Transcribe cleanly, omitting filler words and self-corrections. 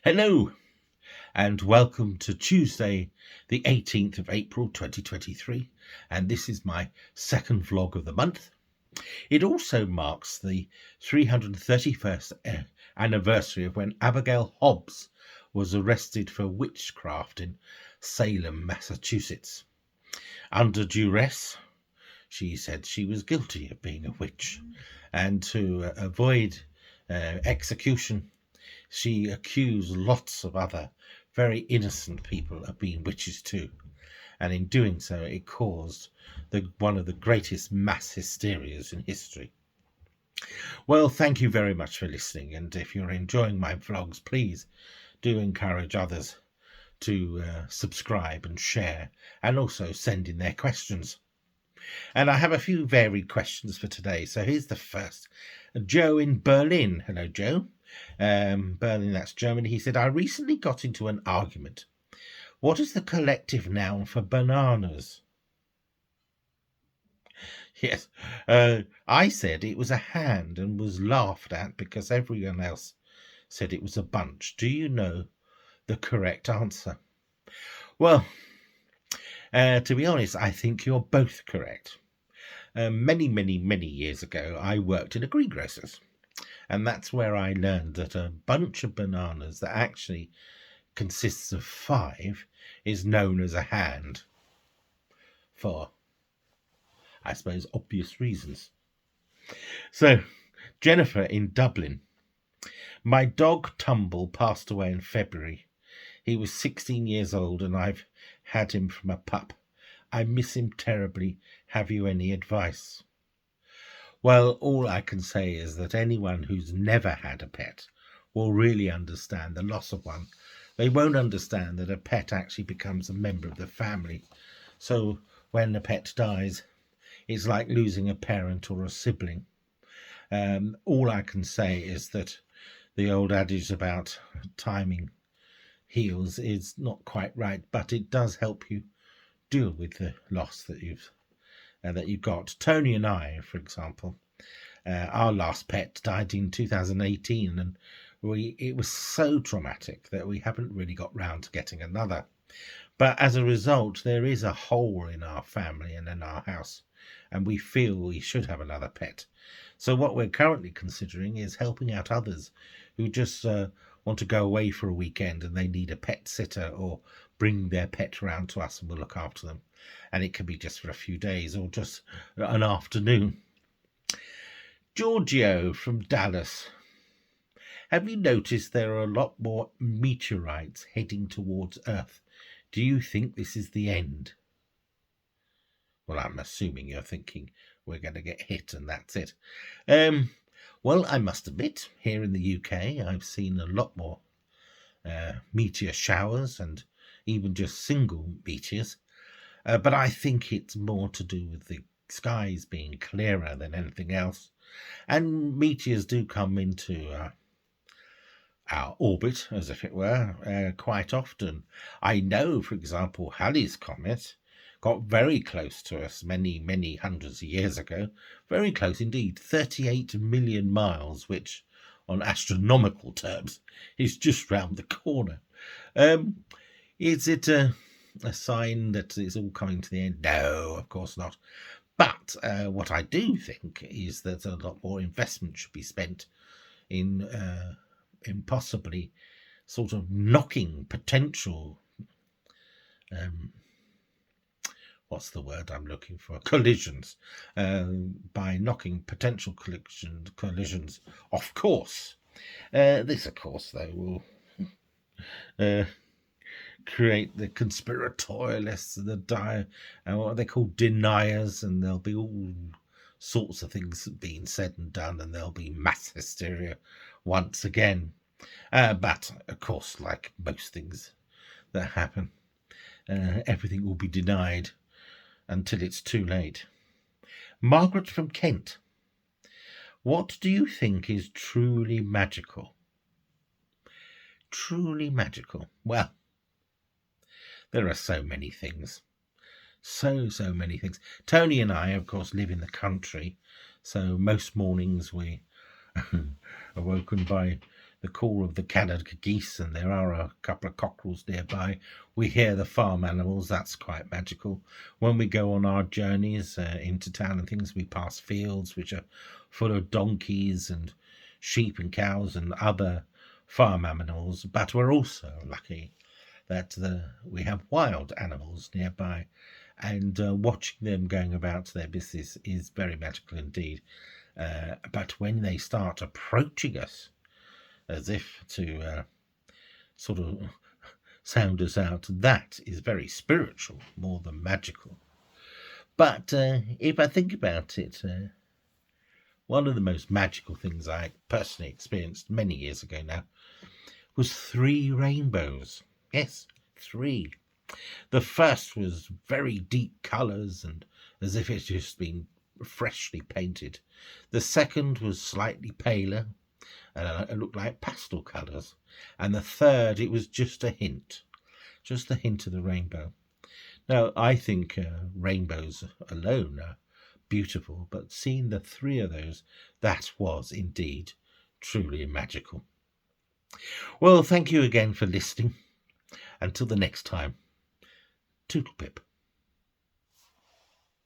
Hello and welcome to Tuesday, the 18th of April 2023, and this is my second vlog of the month. It also marks the 331st anniversary of when Abigail Hobbs was arrested for witchcraft in Salem, Massachusetts. Under duress, she said she was guilty of being a witch, and to avoid execution, she accused lots of other very innocent people of being witches too, and in doing so it caused one of the greatest mass hysterias in history. Well, thank you very much for listening, and if you're enjoying my vlogs, please do encourage others to subscribe and share, and also send in their questions. And I have a few varied questions for today, so here's the first. Joe in Berlin. Hello, Joe. Berlin, that's Germany. He said, I recently got into an argument. What is the collective noun for bananas? Yes, I said it was a hand and was laughed at because everyone else said it was a bunch. Do you know the correct answer? Well, to be honest, I think you're both correct. Many years ago, I worked in a greengrocer's. And that's where I learned that a bunch of bananas that actually consists of 5 is known as a hand for, I suppose, obvious reasons. So, Jennifer in Dublin. My dog Tumble passed away in February. He was 16 years old and I've had him from a pup. I miss him terribly. Have you any advice? Well, all I can say is that anyone who's never had a pet will really understand the loss of one. They won't understand that a pet actually becomes a member of the family. So when a pet dies, it's like losing a parent or a sibling. All I can say is that the old adage about timing heals is not quite right, but it does help you deal with the loss that you've got. Tony and I, for example, our last pet died in 2018, and it was so traumatic that we haven't really got round to getting another. But as a result, there is a hole in our family and in our house, and we feel we should have another pet. So what we're currently considering is helping out others who just want to go away for a weekend and they need a pet sitter, or bring their pet round to us and we'll look after them. And it can be just for a few days or just an afternoon. Giorgio from Dallas. Have you noticed there are a lot more meteorites heading towards Earth? Do you think this is the end? Well, I'm assuming you're thinking we're going to get hit and that's it. Well, I must admit, here in the UK, I've seen a lot more meteor showers and even just single meteors. But I think it's more to do with the skies being clearer than anything else. And meteors do come into our orbit, as if it were, quite often. I know, for example, Halley's Comet got very close to us many hundreds of years ago. Very close indeed, 38 million miles, which on astronomical terms is just round the corner. Is it a sign that it's all coming to the end? No, of course not. But what I do think is that a lot more investment should be spent in possibly sort of knocking potential what's the word I'm looking for? Collisions. By knocking potential collisions off course. This, of course, though, will create the conspiratorialists, and what they call deniers, and there'll be all sorts of things being said and done, and there'll be mass hysteria once again. But, of course, like most things that happen, everything will be denied until it's too late. Margaret from Kent. What do you think is truly magical? Truly magical. Well, there are so many things. So many things. Tony and I, of course, live in the country. So most mornings we awoken by the call of the Canada geese, and there are a couple of cockerels nearby. We hear the farm animals. That's quite magical. When we go on our journeys into town and things, we pass fields which are full of donkeys and sheep and cows and other farm animals, but we're also lucky that we have wild animals nearby, and watching them going about their business is very magical indeed. But when they start approaching us as if to sort of sound us out, that is very spiritual more than magical. But if I think about it, one of the most magical things I personally experienced many years ago now was 3 rainbows. Yes, 3. The first was very deep colours and as if it had just been freshly painted. The second was slightly paler and it looked like pastel colours. And the third, it was just a hint of the rainbow. Now, I think rainbows alone are beautiful, but seeing the 3 of those, that was indeed truly magical. Well, thank you again for listening. Until the next time, toodle pip.